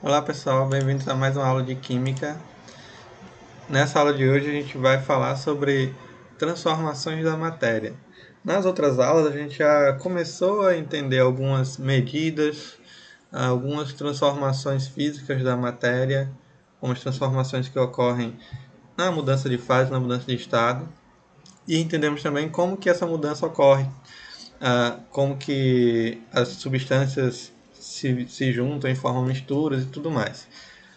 Olá pessoal, bem-vindos a mais uma aula de Química. Nessa aula de hoje a gente vai falar sobre transformações da matéria. Nas outras aulas a gente já começou a entender algumas medidas, algumas transformações físicas da matéria, como as transformações que ocorrem na mudança de fase, na mudança de estado, e entendemos também como que essa mudança ocorre, como que as substâncias se juntam e formam misturas e tudo mais.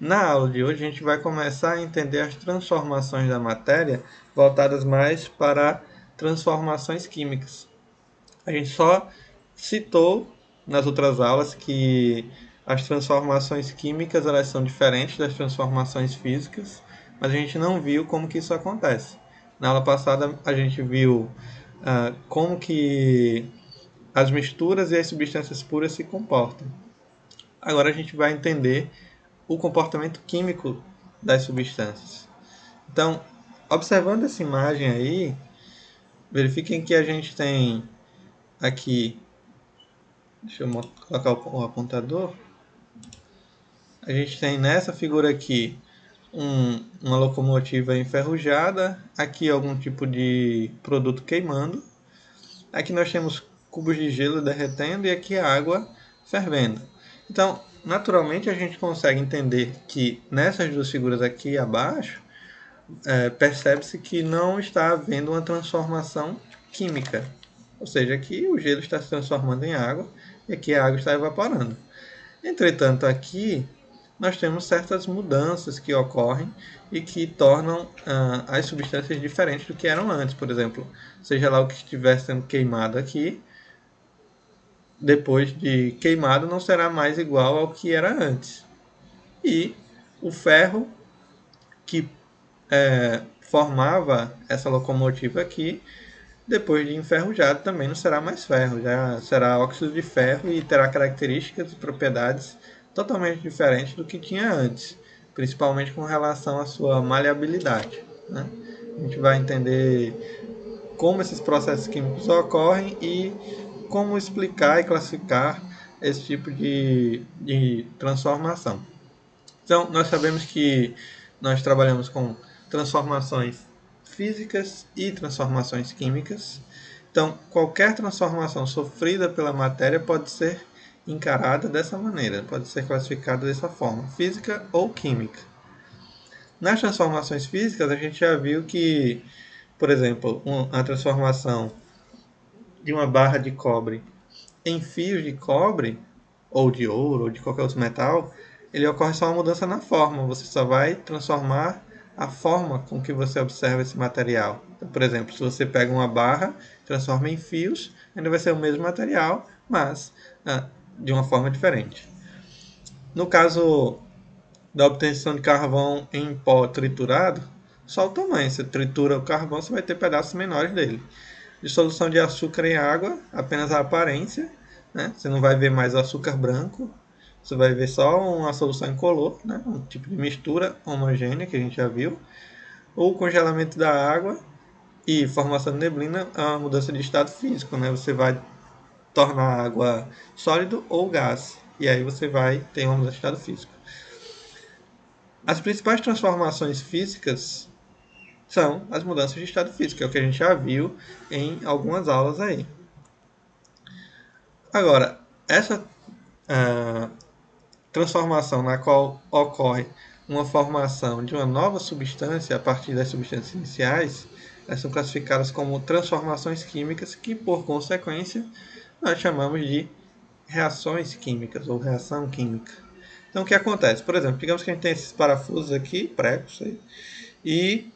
Na aula de hoje, a gente vai começar a entender as transformações da matéria voltadas mais para transformações químicas. A gente só citou nas outras aulas que as transformações químicas elas são diferentes das transformações físicas, mas a gente não viu como que isso acontece. Na aula passada, a gente viu como que as misturas e as substâncias puras se comportam. Agora a gente vai entender o comportamento químico das substâncias. Então, observando essa imagem aí, verifiquem que a gente tem aqui, deixa eu colocar o apontador, a gente tem nessa figura aqui uma locomotiva enferrujada, aqui algum tipo de produto queimando, aqui nós temos cubos de gelo derretendo e aqui a água fervendo. Então, naturalmente a gente consegue entender que nessas duas figuras aqui abaixo, percebe-se que não está havendo uma transformação química. Ou seja, aqui o gelo está se transformando em água e aqui a água está evaporando. Entretanto, aqui nós temos certas mudanças que ocorrem e que tornam as substâncias diferentes do que eram antes. Por exemplo, seja lá o que estiver sendo queimado aqui, depois de queimado não será mais igual ao que era antes. E o ferro que formava essa locomotiva aqui, depois de enferrujado, também não será mais ferro, já será óxido de ferro e terá características e propriedades totalmente diferentes do que tinha antes, principalmente com relação à sua maleabilidade. Né? A gente vai entender como esses processos químicos ocorrem e como explicar e classificar esse tipo de transformação. Então, nós sabemos que nós trabalhamos com transformações físicas e transformações químicas. Então, qualquer transformação sofrida pela matéria pode ser encarada dessa maneira, pode ser classificada dessa forma, física ou química. Nas transformações físicas, a gente já viu que, por exemplo, a transformação de uma barra de cobre em fios de cobre, ou de ouro, ou de qualquer outro metal, ele ocorre só uma mudança na forma. Você só vai transformar a forma com que você observa esse material. Então, por exemplo, se você pega uma barra, transforma em fios, ainda vai ser o mesmo material, mas de uma forma diferente. No caso da obtenção de carvão em pó triturado, só o tamanho. Você tritura o carvão, você vai ter pedaços menores dele. Dissolução de açúcar em água, apenas a aparência. Né? Você não vai ver mais o açúcar branco, você vai ver só uma solução incolor, né? Um tipo de mistura homogênea que a gente já viu. Ou congelamento da água e formação de neblina, a mudança de estado físico. Né? Você vai tornar a água sólido ou gás. E aí você vai ter uma mudança de estado físico. As principais transformações físicas são as mudanças de estado físico, é o que a gente já viu em algumas aulas aí. Agora, essa transformação na qual ocorre uma formação de uma nova substância a partir das substâncias iniciais, elas são classificadas como transformações químicas que, por consequência, nós chamamos de reações químicas ou reação química. Então, o que acontece? Por exemplo, digamos que a gente tem esses parafusos aqui, pregos, e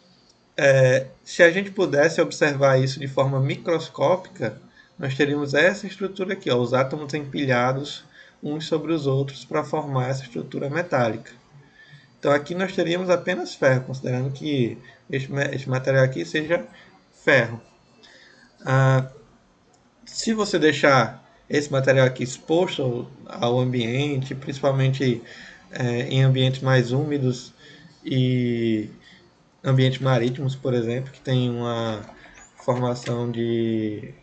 se a gente pudesse observar isso de forma microscópica, nós teríamos essa estrutura aqui, ó, os átomos empilhados uns sobre os outros para formar essa estrutura metálica. Então aqui nós teríamos apenas ferro, considerando que este material aqui seja ferro. Se você deixar esse material aqui exposto ao ambiente, principalmente em ambientes mais úmidos e ambientes marítimos, por exemplo, que tem uma formação de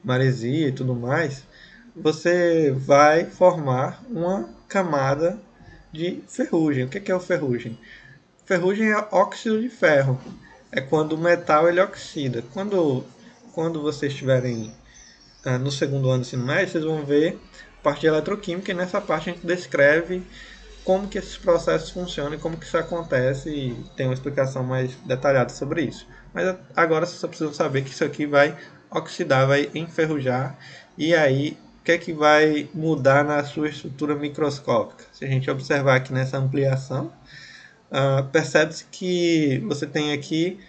maresia e tudo mais, você vai formar uma camada de ferrugem. O que é o ferrugem? Ferrugem é óxido de ferro. É quando o metal ele oxida. Quando vocês estiverem no segundo ano do ensino médio, vocês vão ver parte de eletroquímica e nessa parte a gente descreve como que esses processos funcionam e como que isso acontece e tem uma explicação mais detalhada sobre isso. Mas agora vocês só precisam saber que isso aqui vai oxidar, vai enferrujar e aí o que é que vai mudar na sua estrutura microscópica? Se a gente observar aqui nessa ampliação, percebe-se que você tem aqui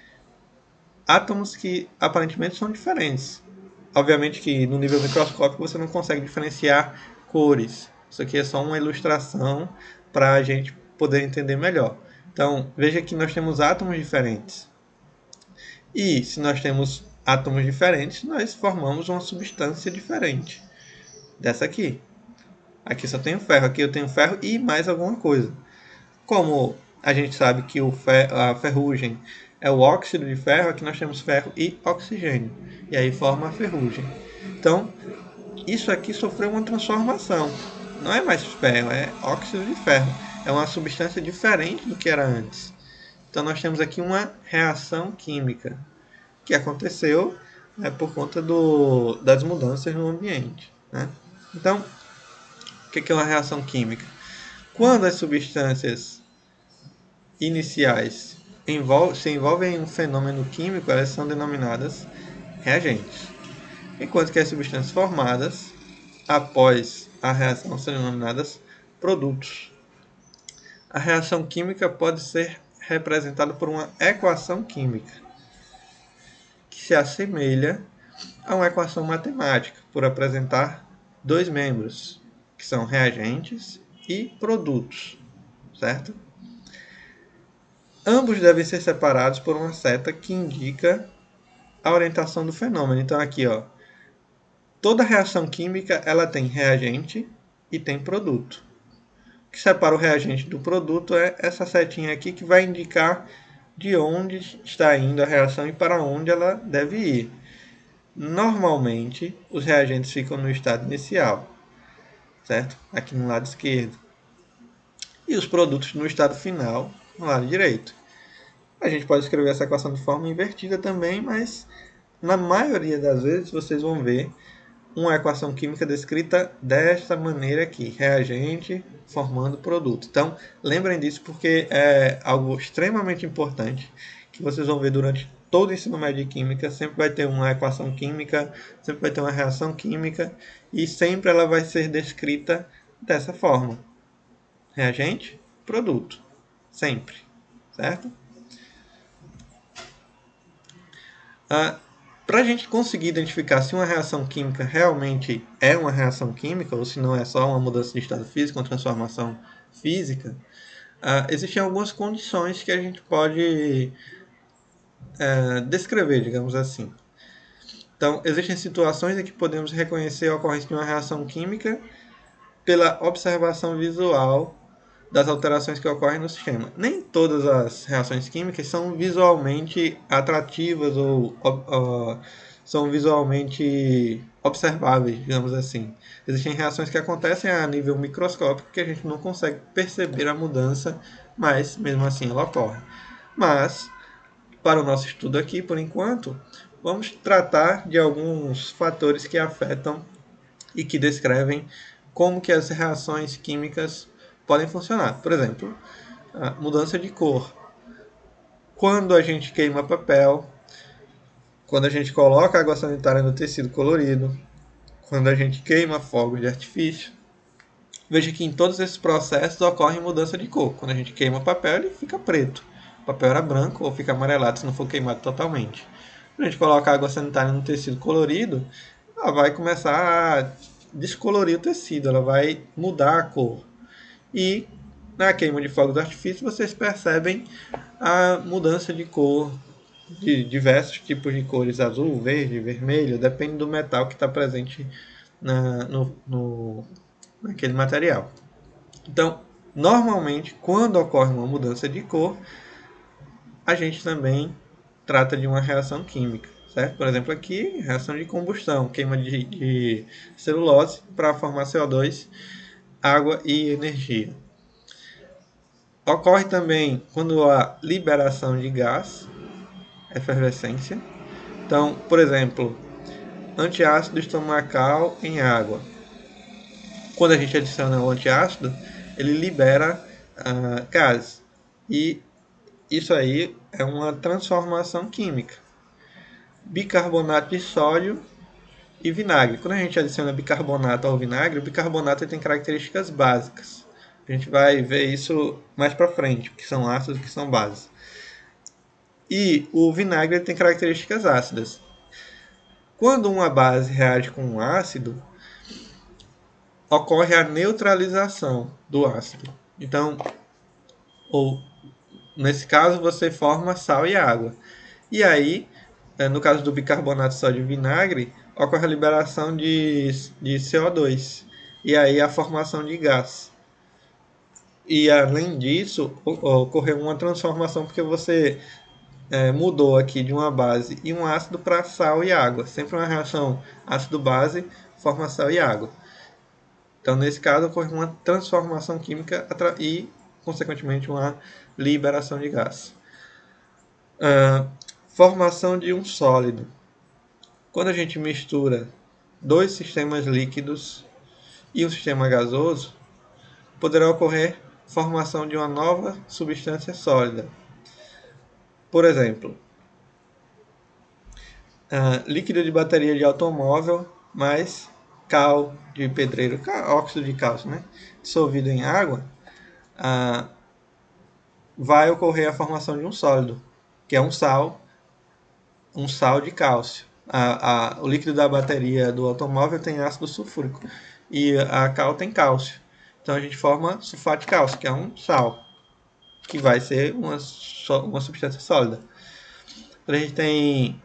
átomos que aparentemente são diferentes. Obviamente que no nível microscópico você não consegue diferenciar cores. Isso aqui é só uma ilustração para a gente poder entender melhor. Então, veja que nós temos átomos diferentes. E se nós temos átomos diferentes, nós formamos uma substância diferente. Dessa aqui. Aqui só tenho ferro, aqui eu tenho ferro e mais alguma coisa. Como a gente sabe que a ferrugem é o óxido de ferro, aqui nós temos ferro e oxigênio. E aí forma a ferrugem. Então, isso aqui sofreu uma transformação. Não é mais ferro, é óxido de ferro. É uma substância diferente do que era antes. Então, nós temos aqui uma reação química que aconteceu por conta das mudanças no ambiente. Né? Então, o que é uma reação química? Quando as substâncias iniciais se envolvem em um fenômeno químico, elas são denominadas reagentes. Enquanto que as substâncias formadas após a reação são denominadas produtos. A reação química pode ser representada por uma equação química, que se assemelha a uma equação matemática, por apresentar dois membros, que são reagentes e produtos, certo? Ambos devem ser separados por uma seta que indica a orientação do fenômeno. Então aqui, ó, toda reação química ela tem reagente e tem produto. O que separa o reagente do produto é essa setinha aqui que vai indicar de onde está indo a reação e para onde ela deve ir. Normalmente, os reagentes ficam no estado inicial, certo? Aqui no lado esquerdo. E os produtos no estado final, no lado direito. A gente pode escrever essa equação de forma invertida também, mas na maioria das vezes vocês vão ver uma equação química descrita desta maneira aqui, reagente formando produto. Então, lembrem disso porque é algo extremamente importante que vocês vão ver durante todo o ensino médio de química. Sempre vai ter uma equação química, sempre vai ter uma reação química e sempre ela vai ser descrita dessa forma. Reagente, produto. Sempre. Certo? Para a gente conseguir identificar se uma reação química realmente é uma reação química ou se não é só uma mudança de estado físico, uma transformação física, existem algumas condições que a gente pode descrever, digamos assim. Então, existem situações em que podemos reconhecer a ocorrência de uma reação química pela observação visual das alterações que ocorrem no sistema. Nem todas as reações químicas são visualmente atrativas ou são visualmente observáveis, digamos assim. Existem reações que acontecem a nível microscópico que a gente não consegue perceber a mudança, mas mesmo assim ela ocorre. Mas, para o nosso estudo aqui, por enquanto, vamos tratar de alguns fatores que afetam e que descrevem como que as reações químicas podem funcionar. Por exemplo, a mudança de cor. Quando a gente queima papel, quando a gente coloca água sanitária no tecido colorido, quando a gente queima fogo de artifício, veja que em todos esses processos ocorre mudança de cor. Quando a gente queima papel, ele fica preto. O papel era branco ou fica amarelado se não for queimado totalmente. Quando a gente coloca água sanitária no tecido colorido, ela vai começar a descolorir o tecido, ela vai mudar a cor. E na queima de fogo do artifício vocês percebem a mudança de cor de diversos tipos de cores, azul, verde, vermelho, depende do metal que está presente naquele material. Então, normalmente, quando ocorre uma mudança de cor, a gente também trata de uma reação química. Certo? Por exemplo, aqui, reação de combustão, queima de celulose para formar CO2, água e energia. Ocorre também quando há liberação de gás, efervescência. Então, por exemplo, antiácido estomacal em água. Quando a gente adiciona o antiácido, ele libera gases. E isso aí é uma transformação química. Bicarbonato de sódio e vinagre. Quando a gente adiciona bicarbonato ao vinagre, o bicarbonato tem características básicas. A gente vai ver isso mais para frente, que são ácidos e que são bases. E o vinagre tem características ácidas. Quando uma base reage com um ácido, ocorre a neutralização do ácido. Então, nesse caso, você forma sal e água. E aí, no caso do bicarbonato de sódio e vinagre, ocorre a liberação de CO2. E aí a formação de gás. E além disso, ocorreu uma transformação porque você mudou aqui de uma base e um ácido para sal e água. Sempre uma reação ácido-base forma sal e água. Então, nesse caso, ocorre uma transformação química e, consequentemente, uma liberação de gás. Formação de um sólido. Quando a gente mistura dois sistemas líquidos e um sistema gasoso, poderá ocorrer formação de uma nova substância sólida. Por exemplo, líquido de bateria de automóvel mais cal de pedreiro, óxido de cálcio, né? Dissolvido em água, vai ocorrer a formação de um sólido, que é um sal de cálcio. O líquido da bateria do automóvel tem ácido sulfúrico e a cal tem cálcio. Então a gente forma sulfato de cálcio, que é um sal, que vai ser uma substância sólida. A gente tem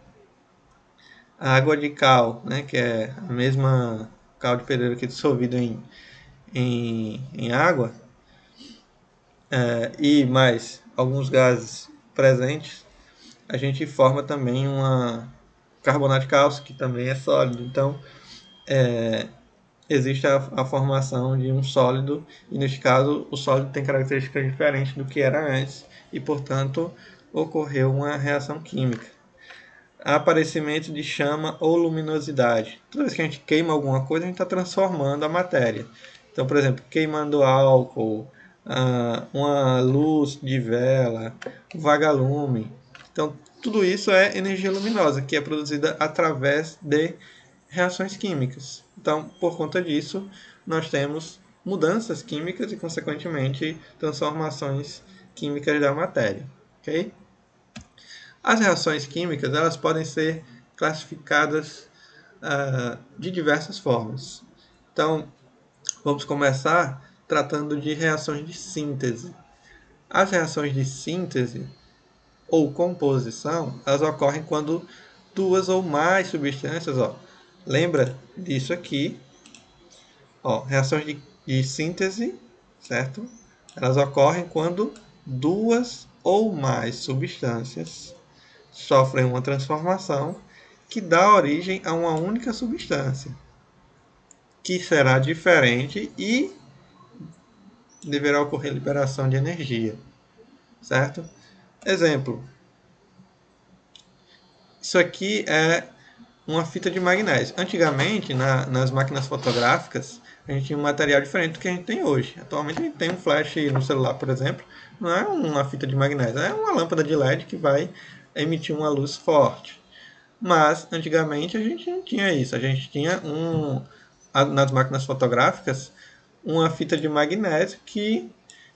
a água de cal, né, que é a mesma cal de pedreiro que é dissolvido em água, e mais alguns gases presentes, a gente forma também uma carbonato de cálcio, que também é sólido. Então, existe a formação de um sólido, e neste caso, o sólido tem características diferentes do que era antes, e, portanto, ocorreu uma reação química. Aparecimento de chama ou luminosidade. Toda vez que a gente queima alguma coisa, a gente está transformando a matéria. Então, por exemplo, queimando álcool, uma luz de vela, um vagalume. Então, tudo isso é energia luminosa, que é produzida através de reações químicas. Então, por conta disso, nós temos mudanças químicas e, consequentemente, transformações químicas da matéria. Okay? As reações químicas elas podem ser classificadas de diversas formas. Então, vamos começar tratando de reações de síntese. As reações de síntese ou composição, elas ocorrem quando duas ou mais substâncias, lembra disso aqui, reações de síntese, certo? Elas ocorrem quando duas ou mais substâncias sofrem uma transformação que dá origem a uma única substância, que será diferente e deverá ocorrer liberação de energia, certo? Exemplo, isso aqui é uma fita de magnésio. Antigamente, nas máquinas fotográficas, a gente tinha um material diferente do que a gente tem hoje. Atualmente a gente tem um flash no celular, por exemplo, não é uma fita de magnésio, é uma lâmpada de LED que vai emitir uma luz forte. Mas antigamente a gente não tinha isso. A gente tinha nas máquinas fotográficas uma fita de magnésio que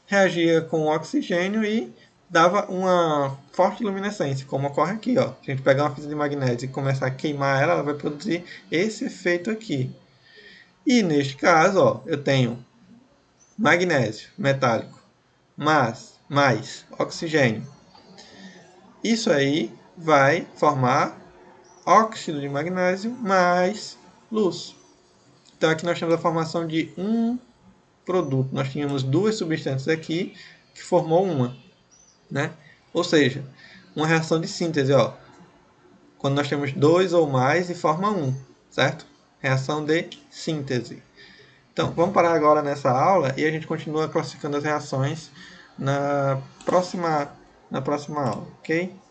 reagia com o oxigênio e dava uma forte luminescência, como ocorre aqui. Se a gente pegar uma fita de magnésio e começar a queimar ela, ela vai produzir esse efeito aqui. E neste caso, eu tenho magnésio metálico mais oxigênio. Isso aí vai formar óxido de magnésio mais luz. Então aqui nós temos a formação de um produto. Nós tínhamos duas substâncias aqui que formou uma, né? Ou seja, uma reação de síntese, quando nós temos dois ou mais e forma um, certo? Reação de síntese. Então, vamos parar agora nessa aula e a gente continua classificando as reações na próxima, na próxima aula, ok?